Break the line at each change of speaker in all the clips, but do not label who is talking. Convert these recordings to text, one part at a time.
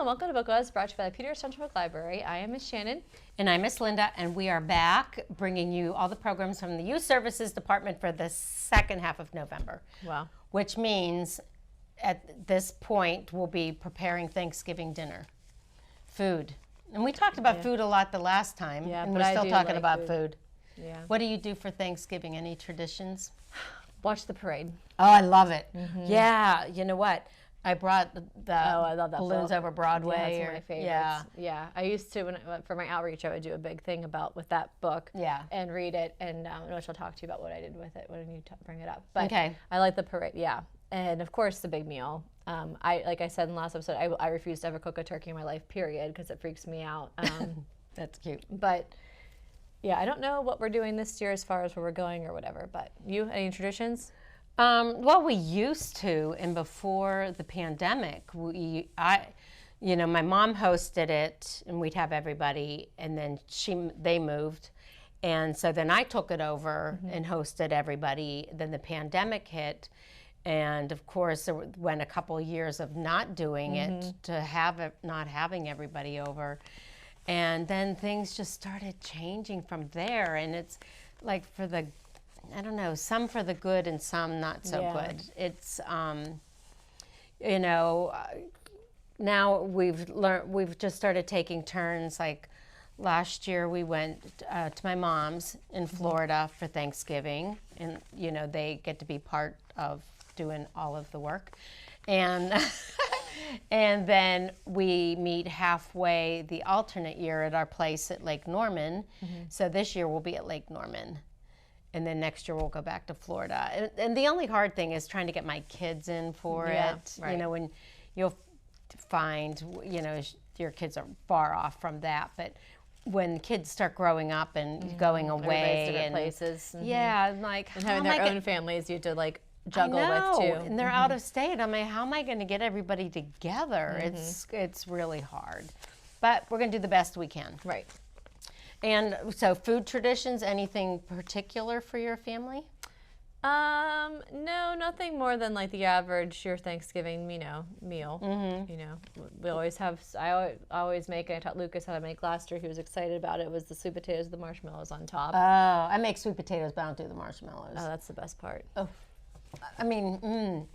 and welcome to Book Buzz, brought to you by the Peters Township Public Library. I am Miss Shannon.
And I'm Miss Linda, and we are back bringing you all the programs from the Youth Services Department for the second half of November.
Wow.
Which means at this point we'll be preparing Thanksgiving dinner. Food. And we talked about food a lot the last time, and we're still talking about food.
Yeah.
What do you do for Thanksgiving? Any traditions?
Watch the parade.
Oh, I love it. Yeah, you know what? I brought the
I love that
balloons
book.
over Broadway.
Yeah, it's one of my favorites. Yeah. I used to, for my outreach, I would do a big thing with that book.
Yeah.
And read it, and which I'll talk to you about what I did with it when you bring it up. But
okay.
I like the parade, yeah. And of course, the big meal. Like I said in the last episode, I refuse to ever cook a turkey in my life, period, because it freaks me out.
That's cute.
But yeah, I don't know what we're doing this year as far as where we're going or whatever. But you, any traditions?
Well, we used to, and before the pandemic, my mom hosted it, and we'd have everybody, and then they moved, and so then I took it over and hosted everybody. Then the pandemic hit, and of course there went a couple of years of not doing it to not having everybody over, and then things just started changing from there, and it's like I don't know, some for the good and some not so good. It's, now we've just started taking turns. Like last year we went to my mom's in Florida for Thanksgiving, and, they get to be part of doing all of the work. And, and then we meet halfway the alternate year at our place at Lake Norman. So this year we'll be at Lake Norman. And then next year we'll go back to Florida. And the only hard thing is trying to get my kids in for it. Right. When you'll find, your kids are far off from that. But when kids start growing up and going away
different places.
Yeah,
and having their own families, you have to juggle with too.
And they're out of state. I'm like, how am I going to get everybody together? It's really hard. But we're going to do the best we can.
Right.
And so food traditions, anything particular for your family?
No, nothing more than the average your Thanksgiving, meal. We always have, I always make, I taught Lucas how to make last year. He was excited about it. It was the sweet potatoes, the marshmallows on top.
Oh, I make sweet potatoes, but I don't do the marshmallows.
Oh, that's the best part.
Oh, I mean,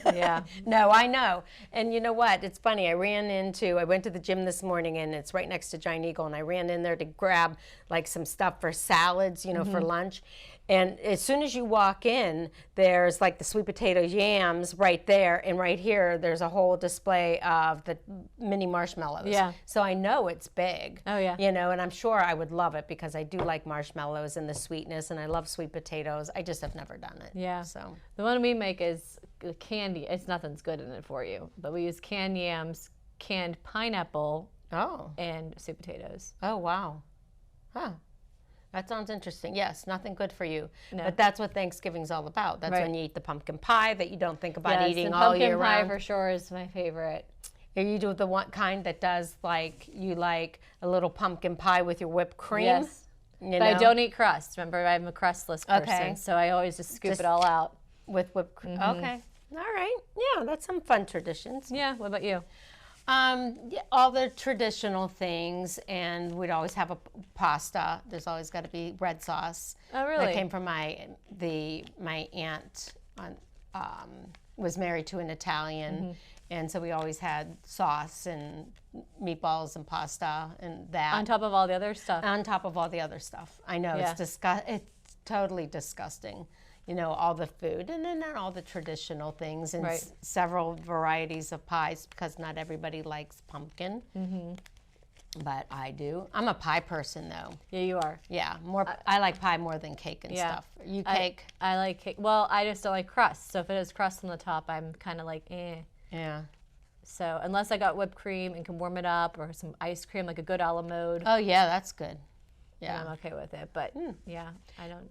Yeah.
No, I know. And you know what? It's funny. I went to the gym this morning, and it's right next to Giant Eagle, and I ran in there to grab some stuff for salads, for lunch. And as soon as you walk in, there's the sweet potato yams right there, and right here there's a whole display of the mini marshmallows.
Yeah.
So I know it's big.
Oh yeah.
And I'm sure I would love it because I do like marshmallows and the sweetness, and I love sweet potatoes. I just have never done it.
Yeah.
So
the one we make is candy. It's nothing's good in it for you, but we use canned yams, canned pineapple, and sweet potatoes.
Oh wow. Huh. That sounds interesting. Yes, nothing good for you.
No.
But that's what Thanksgiving's all about. That's when you eat the pumpkin pie that you don't think about eating all
pumpkin
year round.
pie for sure is my favorite.
Are you do the one kind that does you like a little pumpkin pie with your whipped cream?
Yes. But I don't eat crust. Remember, I'm a crustless person, so I always just scoop it all out.
With whipped cream. Okay. All right. Yeah, that's some fun traditions.
Yeah. What about you?
All the traditional things, and we'd always have a pasta. There's always got to be red sauce.
Oh, really?
That came from my aunt. Was married to an Italian, and so we always had sauce and meatballs and pasta and that.
On top of all the other stuff.
On top of all the other stuff. I know it's totally disgusting. All the food, and then all the traditional things, and several varieties of pies, because not everybody likes pumpkin. But I do. I'm a pie person, though.
Yeah, you are.
Yeah, I like pie more than cake and stuff. You cake?
I like cake. Well, I just don't like crust. So if it has crust on the top, I'm kind of eh.
Yeah.
So unless I got whipped cream and can warm it up, or some ice cream, like a good a la mode.
Oh yeah, that's good. Yeah,
I'm okay with it. But yeah, I don't.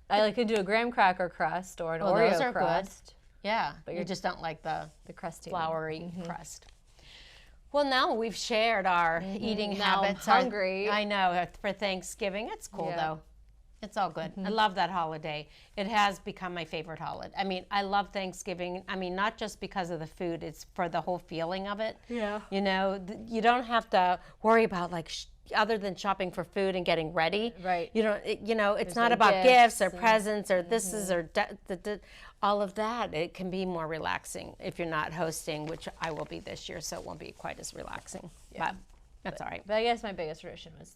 I can do a graham cracker crust or an Oreo
those are
crust.
Good. Yeah, but you just don't like the
crusty
floury crust. Well, now we've shared our eating habits.
I'm hungry.
I know, for Thanksgiving. It's cool though. It's all good. I love that holiday. It has become my favorite holiday. I mean, I love Thanksgiving. I mean, not just because of the food, it's for the whole feeling of it.
Yeah.
You know, you don't have to worry about like other than shopping for food and getting ready.
Right.
You don't, it's
There's
not
no
about gifts or
and-
presents or this is or all of that. It can be more relaxing if you're not hosting, which I will be this year, so it won't be quite as relaxing.
Yeah.
But that's all right.
But I guess my biggest tradition was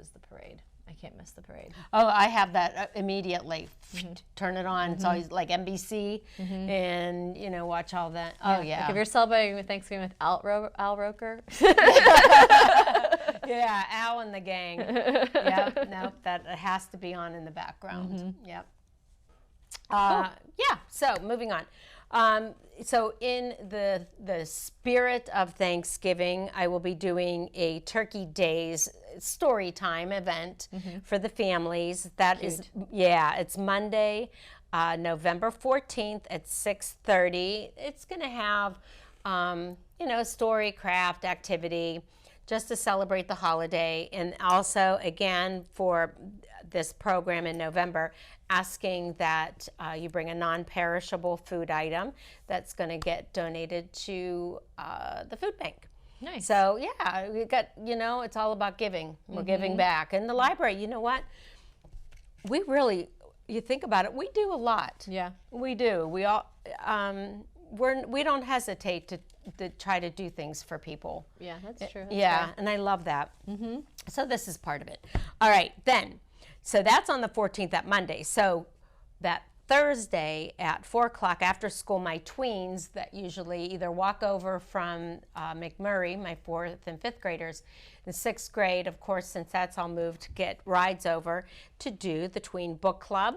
the parade. I can't miss the parade.
Oh, I have that immediately. Turn it on. It's always like NBC, and watch all that. Oh yeah.
Like if you're celebrating with Thanksgiving with Al Roker.
Yeah, Al and the gang. Yep. Nope. That has to be on in the background. Yep.
Cool.
Yeah. So moving on. So in the spirit of Thanksgiving, I will be doing a Turkey Days story time event for the families. That is, it's Monday, November 14th at 6:30. It's going to have, a story craft activity just to celebrate the holiday. And also, again, for this program in November, asking that you bring a non-perishable food item that's going to get donated to the food bank.
Nice.
So yeah, we got, it's all about giving. We're giving back. And the library, you know what? We really, you think about it, we do a lot.
Yeah.
We do. We all, we don't hesitate to try to do things for people.
Yeah, that's true.
Yeah, and I love that. So this is part of it. All right, then. So that's on the 14th, that Monday. So that Thursday at 4 o'clock after school, my tweens that usually either walk over from McMurray, my 4th and 5th graders, in 6th grade, of course, since that's all moved, get rides over to do the tween book club.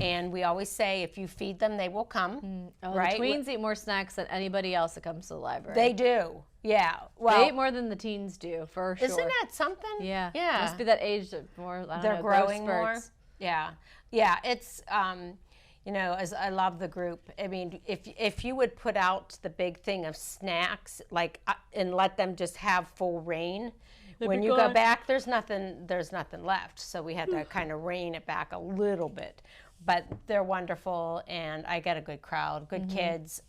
And we always say, if you feed them, they will come. Right?
The tweens eat more snacks than anybody else that comes to the library.
They do. Yeah. Well,
they eat more than the teens do, for sure.
Isn't that something?
Yeah.
Yeah.
Must be that age that more. I don't
They're
know,
growing
growth
more.
spurts.
Yeah. Yeah. It's as I love the group. I mean, if you would put out the big thing of snacks, like and let them just have full reign. When you go back, there's nothing left. So we had to kind of rein it back a little bit. But they're wonderful, and I get a good crowd, good kids.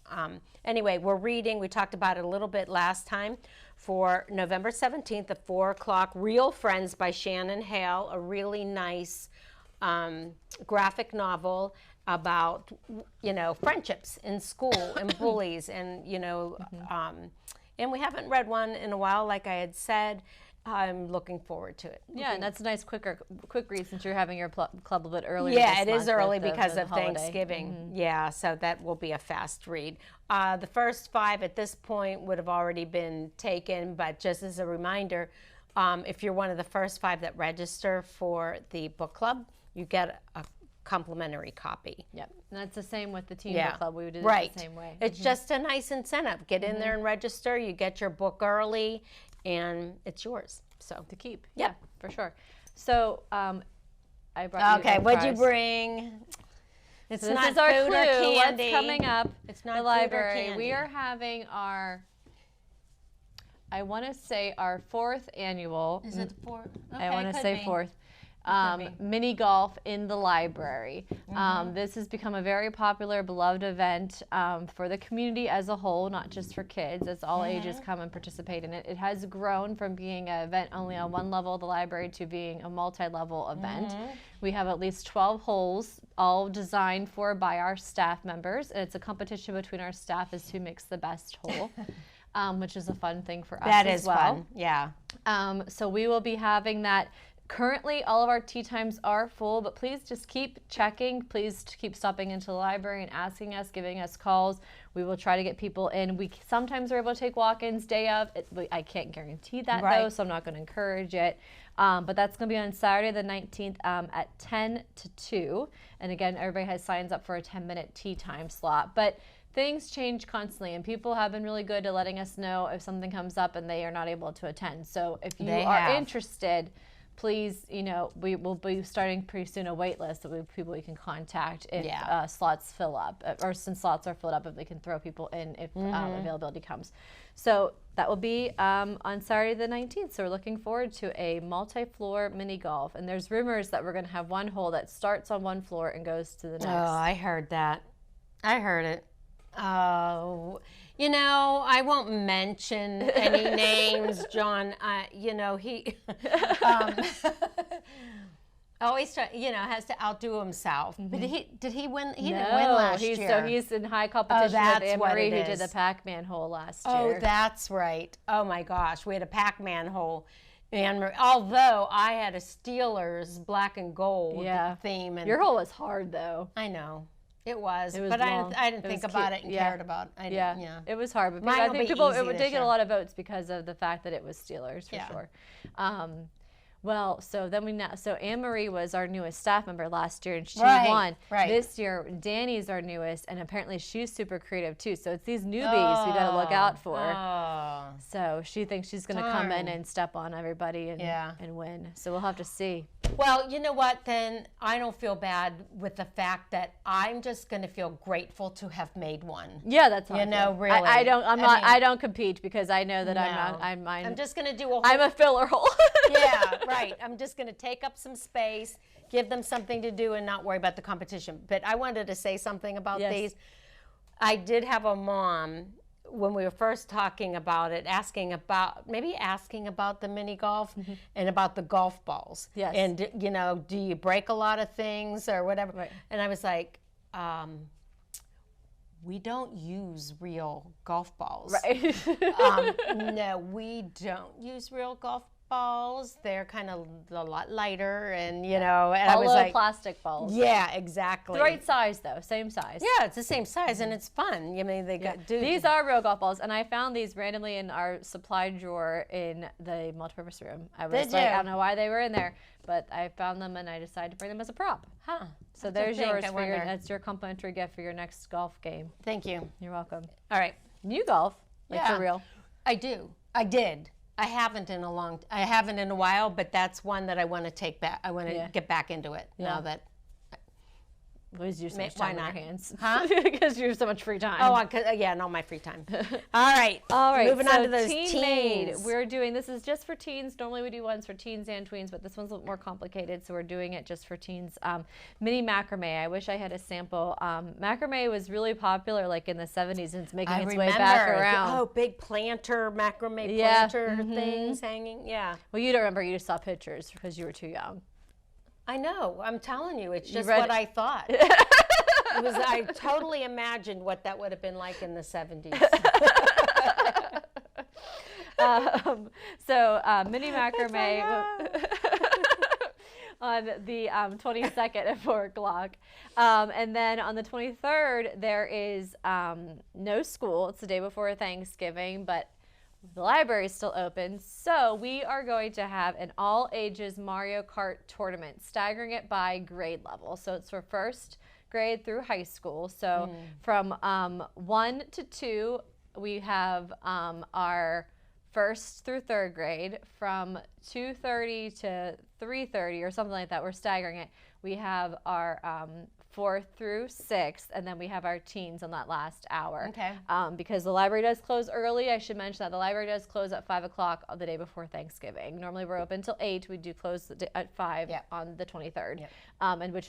Anyway, we're reading. We talked about it a little bit last time. For November 17th at 4 o'clock, Real Friends by Shannon Hale, a really nice graphic novel about, friendships in school and bullies. And, and we haven't read one in a while, like I had said. I'm looking forward to it.
Yeah, and that's a nice quick read since you're having your club a bit earlier.
Yeah, it
this
is
month
early
with
because
the
of
holiday.
Thanksgiving. Yeah, so that will be a fast read. The first 5 at this point would have already been taken, but just as a reminder, if you're one of the first 5 that register for the book club, you get a complimentary copy.
Yep, and that's the same with the teen book club. We did it the same way.
It's just a nice incentive. Get in there and register. You get your book early, and it's yours. So
To keep.
Yep.
Yeah, for sure. So I brought
okay,
you
what'd you
fries.
bring? It's
So
not
this is our
food
clue.
or candy.
What's coming up?
It's not
the
food or
library.
candy.
We are having our, I want to say our 4th annual.
Is it 4? Okay,
I want to
could
say
be.
4th.
be.
Mini golf in the library. This has become a very popular, beloved event for the community as a whole, not just for kids, as all ages come and participate in it. It has grown from being an event only on one level of the library to being a multi-level event. We have at least 12 holes, all designed by our staff members, and it's a competition between our staff as who makes the best hole. Which is a fun thing for us
That
as
is
well.
fun, yeah.
So we will be having that. Currently, all of our tea times are full, but please just keep checking. Please keep stopping into the library and asking us, giving us calls. We will try to get people in. We sometimes are able to take walk-ins day of. I can't guarantee that, though, so I'm not going to encourage it. But that's going to be on Saturday the 19th at 10 to 2. And again, everybody has signs up for a 10-minute tea time slot. But things change constantly, and people have been really good at letting us know if something comes up and they are not able to attend. So if you are interested, please, we will be starting pretty soon a wait list of people we can contact if slots fill up, or since slots are filled up, if they can throw people in if availability comes. So that will be on Saturday the 19th. So we're looking forward to a multi-floor mini golf. And there's rumors that we're going to have one hole that starts on one floor and goes to the next.
Oh, I heard that. I heard it. Oh, I won't mention any names, John. He always has to outdo himself. But did he win? He didn't win last year. So
he's in high competition with Anne-Marie, who did the Pac-Man hole last year.
Oh, that's right. Oh my gosh, we had a Pac-Man hole. Anne-Marie, although I had a Steelers black and gold theme. And
your hole was hard, though.
I know. It was
but
long. I didn't think about it and cared about it.
It was hard, but I think people did get a lot of votes because of the fact that it was Steelers for sure. Well, so Anne-Marie was our newest staff member last year, and she won. Right. This year, Danny's our newest, and apparently she's super creative too. So it's these newbies we got to look out for.
Oh.
So she thinks she's going to come in and step on everybody and win. So we'll have to see.
Well, you know what? Then I don't feel bad with the fact that I'm just going to feel grateful to have made one.
Yeah, that's how
really.
I don't. I don't compete because I know that I'm
just going to do a whole.
I'm a filler hole.
Yeah, right. I'm just going to take up some space, give them something to do, and not worry about the competition. But I wanted to say something about these. I did have a mom when we were first talking about it, asking about the mini golf and about the golf balls.
Yes.
And, do you break a lot of things or whatever?
Right.
And I was like, we don't use real golf balls.
Right.
No, we don't use real golf balls. They're kind of a lot lighter, and and I was like,
plastic balls.
Yeah, exactly.
The right size though, same size.
Yeah, it's the same size, and it's fun.
These are real golf balls, and I found these randomly in our supply drawer in the multipurpose room. I don't know why they were in there, but I found them and I decided to bring them as a prop.
Huh.
So there's yours that's your complimentary gift for your next golf game.
Thank you.
You're welcome.
All right.
You golf, for real?
I do. I did. I haven't in a while, but that's one that I want to take back. I want to get back into it now that.
Because you so much time on your hands.
Huh?
Because you have so much free time.
Oh, my free time. All right. Moving on to those teens.
We're doing, this is just for teens. Normally we do ones for teens and tweens, but this one's a little more complicated, so we're doing it just for teens. Mini macrame. I wish I had a sample. Macrame was really popular like in the 70s, and it's making its way back around.
Oh, big planter, macrame planter things hanging. Yeah.
Well, you don't remember. You just saw pictures because you were too young.
I know. I'm telling you, it's just what I thought. I totally imagined what that would have been like in the 70s.
Mini macrame on the 22nd at 4 o'clock. And then on the 23rd, there is no school. It's the day before Thanksgiving, but the library is still open, so we are going to have an all-ages Mario Kart tournament, staggering it by grade level. So it's for first grade through high school. So from 1 to 2, we have our first through third grade. From 2:30 to 3:30 or something like that, we're staggering it. We have our 4th through 6th, and then we have our teens on that last hour.
Okay.
Because the library does close early. I should mention that the library does close at 5 o'clock the day before Thanksgiving. Normally we're open till 8. We do close at 5 on the 23rd. Yep.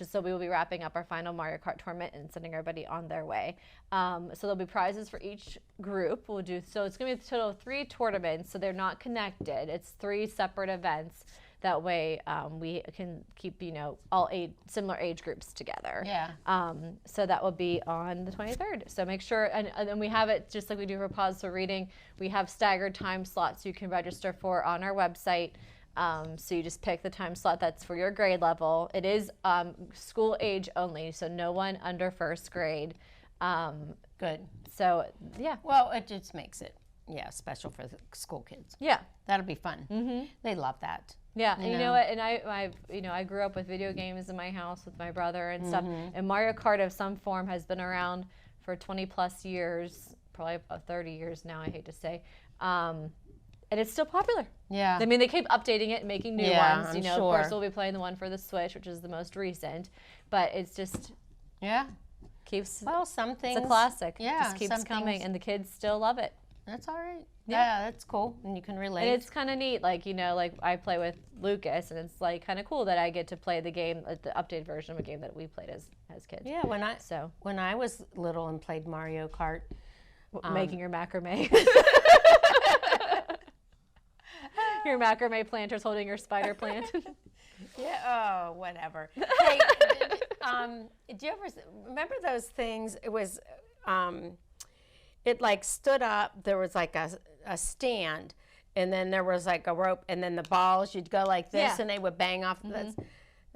So we will be wrapping up our final Mario Kart tournament and sending everybody on their way. So there'll be prizes for each group. So it's going to be a total of 3 tournaments, so they're not connected. It's 3 separate events. That way we can keep, all similar age groups together.
Yeah.
So that will be on the 23rd. So make sure, and then we have it just like we do for Pause for Reading. We have staggered time slots you can register for on our website. So you just pick the time slot that's for your grade level. It is school age only, so no one under first grade.
Good.
So, yeah.
Well, it just makes it, special for the school kids.
Yeah.
That'll be fun. Mm-hmm. They love that.
Yeah, and you know what? And I grew up with video games in my house with my brother and stuff. And Mario Kart of some form has been around for 20 plus years, probably 30 years now. I hate to say, and and it's still popular.
Yeah.
I mean, they keep updating it and making new
Yeah,
ones.
I'm
Of course,
sure.
we'll be playing the one for the Switch, which is the most recent. But it's just
Yeah.
keeps.
Well, some things.
It's a classic.
Yeah.
Just keeps
some
coming,
things-
and the kids still love it.
That's all right. Yeah, that's cool, and you can relate.
And it's kind of neat, like, like I play with Lucas, and it's like kind of cool that I get to play the game, the updated version of a game that we played as kids.
yeah. When I was little and played Mario Kart,
Making your macrame. Your macrame planters holding your spider plant.
yeah. Oh, whatever. Hey, do you ever remember those things? It was, it like stood up. There was like a stand, and then there was like a rope, and then the balls. You'd go like this,
Yeah.
and they would bang off.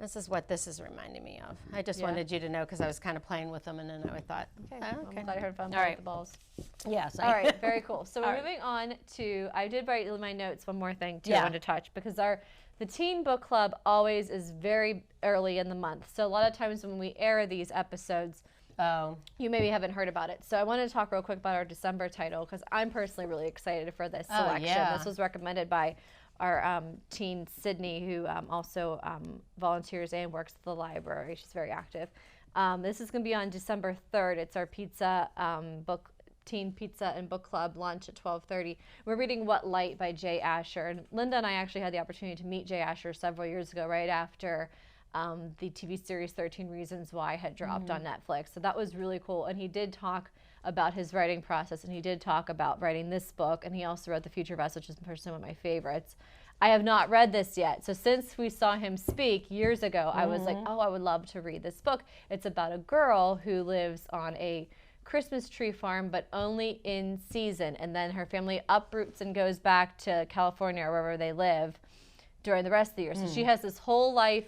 This is what this is reminding me of. I just wanted you to know because I was kind of playing with them, and then I thought, okay.
I'm glad I heard fun
All
playing
right.
with the balls.
Yes.
All right, very cool. So we're
All right.
moving on to, I did write in my notes one more thing too
Yeah.
I wanted to touch, because the teen book club always is very early in the month. So a lot of times when we air these episodes,
Oh.
you maybe haven't heard about it. So I wanted to talk real quick about our December title, because I'm personally really excited for this selection.
yeah.
This was recommended by our teen Sydney, who also volunteers and works at the library. She's very active. This is going to be on December 3rd. It's our pizza teen pizza and book club lunch at 12:30. We're reading What Light by Jay Asher. And Linda and I actually had the opportunity to meet Jay Asher several years ago, right after the TV series 13 Reasons Why had dropped on Netflix. So that was really cool. And he did talk about his writing process, and he did talk about writing this book, and he also wrote The Future of Us, which is personally one of my favorites. I have not read this yet. So since we saw him speak years ago, I was like, oh, I would love to read this book. It's about a girl who lives on a Christmas tree farm, but only in season. And then her family uproots and goes back to California or wherever they live during the rest of the year. So she has this whole life,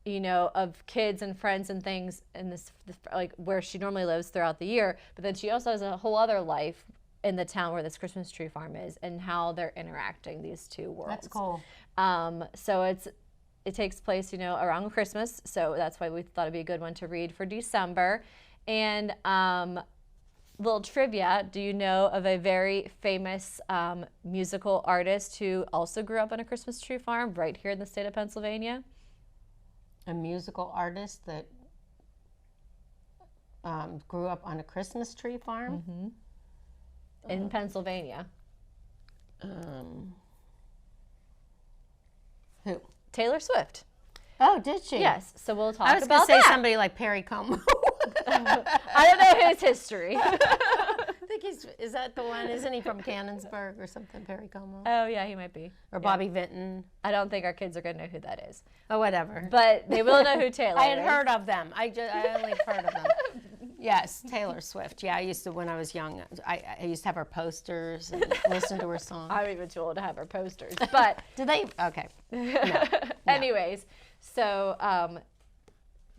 of kids and friends and things in this like where she normally lives throughout the year. But then she also has a whole other life in the town where this Christmas tree farm is, and how they're interacting, these two worlds.
That's cool.
So it takes place, around Christmas. So that's why we thought it'd be a good one to read for December. And little trivia, do you know of a very famous musical artist who also grew up on a Christmas tree farm right here in the state of Pennsylvania?
A musical artist that grew up on a Christmas tree farm.
In Pennsylvania.
Who?
Taylor Swift.
Oh, did she?
Yes. So we'll talk
I was
about
going to say
that.
somebody like Perry Como.
I don't know his history.
I think is that the one? Isn't he from Cannonsburg or something, Perry Como?
Oh, yeah, he might be.
Or Bobby Vinton?
I don't think our kids are going to know who that is.
Oh, whatever.
But they will know who Taylor
I had
is.
heard of them. I only heard of them. Yes, Taylor Swift. Yeah, I used to, when I was young, I used to have her posters and listen to her songs.
I'm even too old to have her posters. But
Did they? Okay.
anyways, so I'm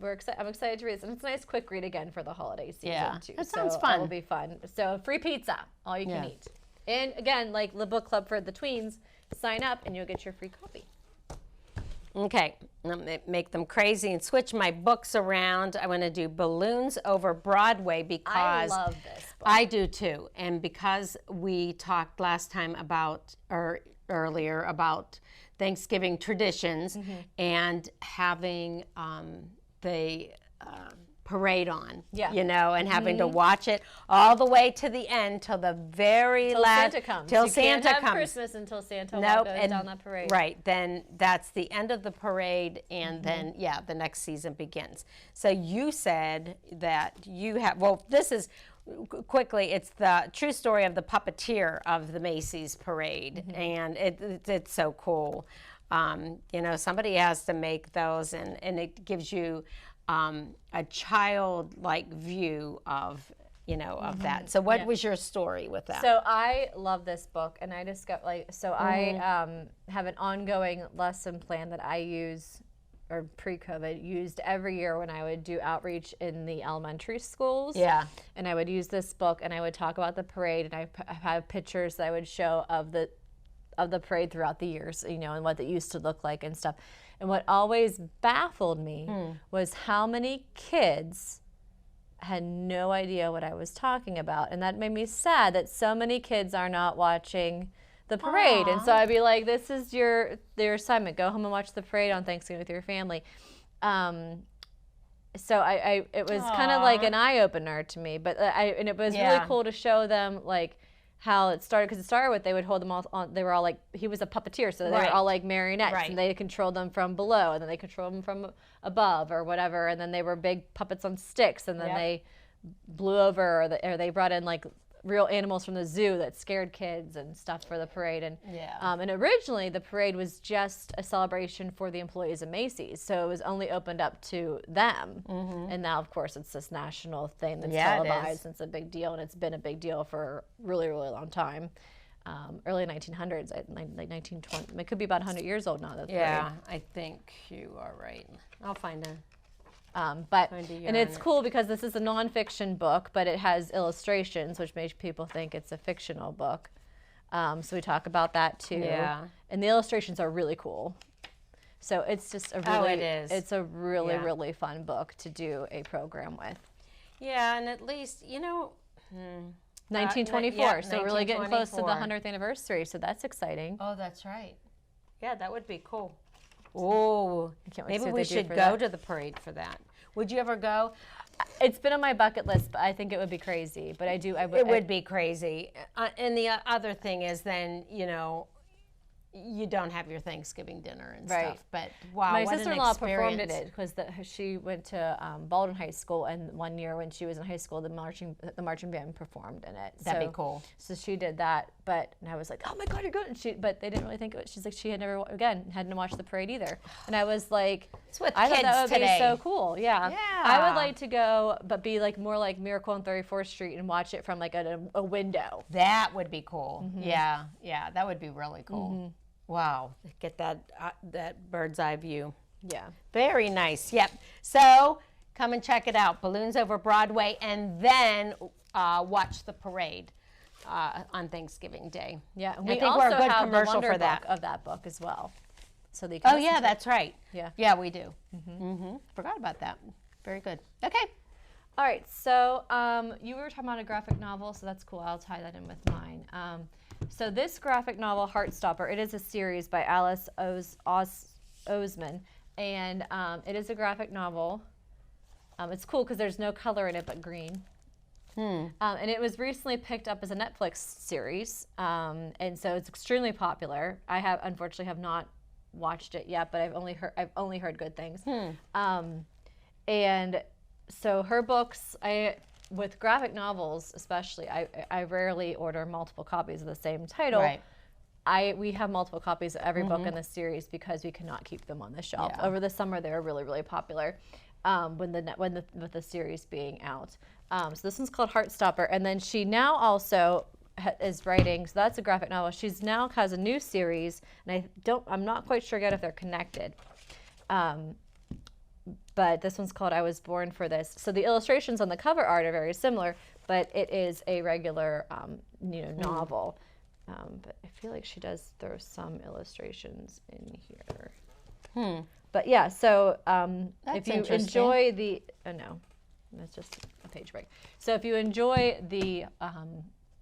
excited to read this. And it's a nice quick read again for the holiday season,
Yeah,
too.
that sounds
so
fun.
That will be fun. So free pizza, all you can
Yeah.
eat. And again, like the book club for the tweens, sign up and you'll get your free copy.
Okay, I'm gonna make them crazy and switch my books around. I want to do Balloons Over Broadway because
I love this book.
I do too, and because we talked last time earlier about Thanksgiving traditions and having the parade on,
Yeah.
and having to watch it all the way to the end till the very
Till
last
Santa comes.
till
you
Santa
can't have
comes.
Christmas until Santa
Nope,
goes
and
down that parade.
right, then that's the end of the parade, and then the next season begins. So you said that you have. Well, this is quickly. It's the true story of the puppeteer of the Macy's parade, and it's so cool. Somebody has to make those, and it gives you a childlike view of that. So what was your story with that?
So I love this book, and I just got I have an ongoing lesson plan that I use, or pre-COVID, used every year when I would do outreach in the elementary schools.
Yeah.
And I would use this book, and I would talk about the parade, and I have pictures that I would show of the parade throughout the years, and what it used to look like and stuff. And what always baffled me was how many kids had no idea what I was talking about. And that made me sad that so many kids are not watching the parade. And
Aw.
so I'd be like, this is your assignment. Go home and watch the parade on Thanksgiving with your family. So it was kind of like an eye opener to me, but and it was really cool to show them like how it started, because it started with they would hold them all on. They were all like, he was a puppeteer, so they were all like marionettes, and they controlled them from below, and then they controlled them from above or whatever, and then they were big puppets on sticks, and then they blew over, or they brought in like real animals from the zoo that scared kids and stuff for the parade. And and originally the parade was just a celebration for the employees of Macy's, so it was only opened up to them. And now of course it's this national thing that's televised, and it's a big deal, and it's been a big deal for a really, really long time. Early 1900s, like 1920. It could be about 100 years old now.
I think you are right. I'll find a.
And it's cool because this is a nonfiction book, but it has illustrations, which makes people think it's a fictional book. So we talk about that too. And the illustrations are really cool. So it's just a really, it's a really, really fun book to do a program with.
Yeah, and at least,
1924, so we're really getting close to the 100th anniversary, so that's exciting.
Oh, that's right. Yeah, that would be cool. Oh, maybe we should go to the parade for that. Would you ever go?
It's been on my bucket list, but I think it would be crazy. But
it would be crazy. And the other thing is then, you don't have your Thanksgiving dinner and stuff. But wow,
my
what
sister-in-law
an
performed
experience.
at it because she went to Baldwin High School, and one year when she was in high school, the marching band performed in it.
That'd be cool.
So she did that, and I was like, oh my God, you're good. But they didn't really think of it. She's like, she had never hadn't watched the parade either, and I was like, I thought that would be so cool. Yeah, I would like to go, but be like more like Miracle on 34th Street and watch it from like a window.
That would be cool. Yeah, that would be really cool. Wow, get that bird's eye view.
Yeah.
Very nice. Yep. So come and check it out. Balloons Over Broadway, and then watch the parade on Thanksgiving Day.
Yeah.
I think we're a good commercial for that.
Of that book as well. So they can listen to
that's right.
Yeah.
Yeah, we do. Forgot about that. Very good. Okay.
All right. So you were talking about a graphic novel, so that's cool. I'll tie that in with mine. So this graphic novel, Heartstopper, it is a series by Alice Oseman, and it is a graphic novel. It's cool because there's no color in it but green. And it was recently picked up as a Netflix series, and so it's extremely popular. I unfortunately have not watched it yet, but I've only heard good things. And so her books, with graphic novels especially, I rarely order multiple copies of the same title. Right. We have multiple copies of every book in the series because we cannot keep them on the shelf. Yeah. Over the summer, they were really, really popular with the series being out. So this one's called Heartstopper, and then she now also is writing. So that's a graphic novel. She's now has a new series, and I'm not quite sure yet if they're connected. But this one's called I Was Born for This. So the illustrations on the cover art are very similar, but it is a regular, novel. But I feel like she does throw some illustrations in here. But yeah, so if you enjoy that's just a page break. So if you enjoy the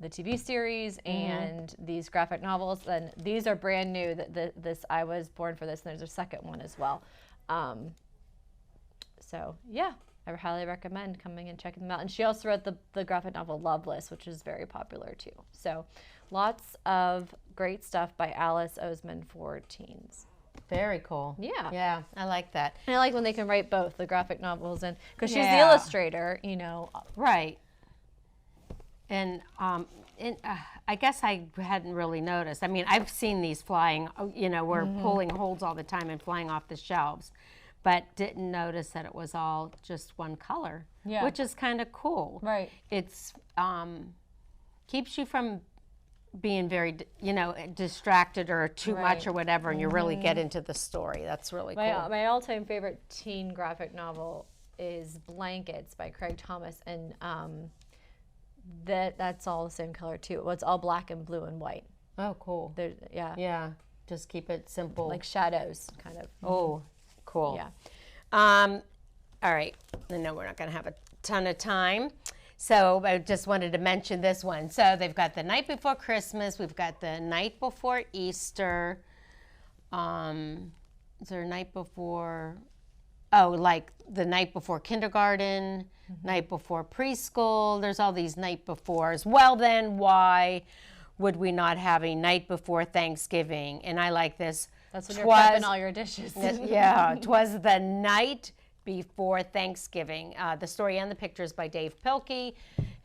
TV series and these graphic novels, then these are brand new. This I Was Born for This, and there's a second one as well. So yeah, I highly recommend coming and checking them out. And she also wrote the graphic novel Loveless, which is very popular too. So lots of great stuff by Alice Oseman for teens.
Very cool.
Yeah.
Yeah, I like that.
And I like when they can write both the graphic novels and because she's the illustrator,
Right. And I guess I hadn't really noticed. I mean, I've seen these flying, we're pulling holds all the time and flying off the shelves, but didn't notice that it was all just one color, which is kind of cool.
Right.
It's keeps you from being very, distracted or too much or whatever, and you really get into the story. That's really cool.
My all-time favorite teen graphic novel is Blankets by Craig Thomas, and that's all the same color too. Well, it's all black and blue and white.
Oh, cool. Yeah. Just keep it simple.
Like shadows, kind of.
Oh, cool.
Yeah.
All right. I know we're not going to have a ton of time. So I just wanted to mention this one. So they've got the night before Christmas. We've got the night before Easter. Is there a night before? Oh, like the night before kindergarten, night before preschool. There's all these night befores. Well, then why would we not have a night before Thanksgiving? And I like this.
That's when you're prepping all your dishes.
Yeah, 'twas the night before Thanksgiving. The story and the pictures by Dave Pilkey,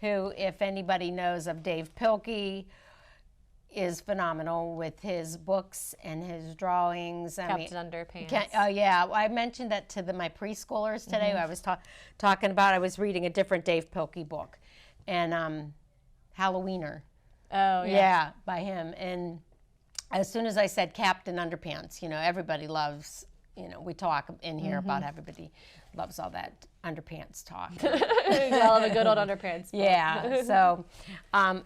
who, if anybody knows of Dave Pilkey, is phenomenal with his books and his drawings.
Captain Underpants.
Oh yeah, I mentioned that to my preschoolers today. I was talking about. I was reading a different Dave Pilkey book, and Halloweener.
Oh
Yeah, by him. And as soon as I said Captain Underpants, everybody loves. We talk in here about everybody loves all that underpants talk.
I love a good old underpants.
Yeah, so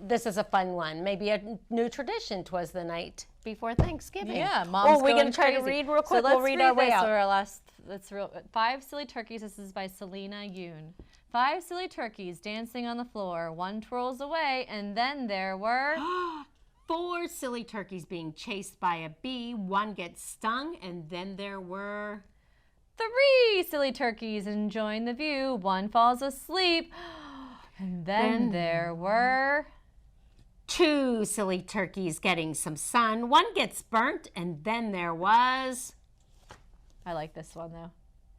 this is a fun one. Maybe a new tradition. 'Twas the night before Thanksgiving.
Yeah, Mom's
we're
going
to try to
crazy.
read real quick.
So let's
we'll read our way
this
out.
for our last. Let's real 5 silly turkeys. This is by Selena Yoon. 5 silly turkeys dancing on the floor. One twirls away, and then there were
4 silly turkeys being chased by a bee. One gets stung, and then there were
3 silly turkeys enjoying the view. One falls asleep, and then there were
2 silly turkeys getting some sun. One gets burnt, and then there was.
I like this one though.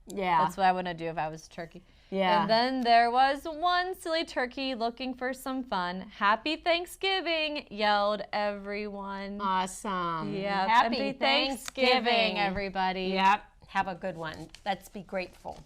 Yeah.
That's what I want to do if I was a turkey.
Yeah.
And then there was one silly turkey looking for some fun. Happy Thanksgiving, yelled everyone.
Awesome.
Yeah.
Happy
Thanksgiving, everybody.
Yep. Have a good one. Let's be grateful.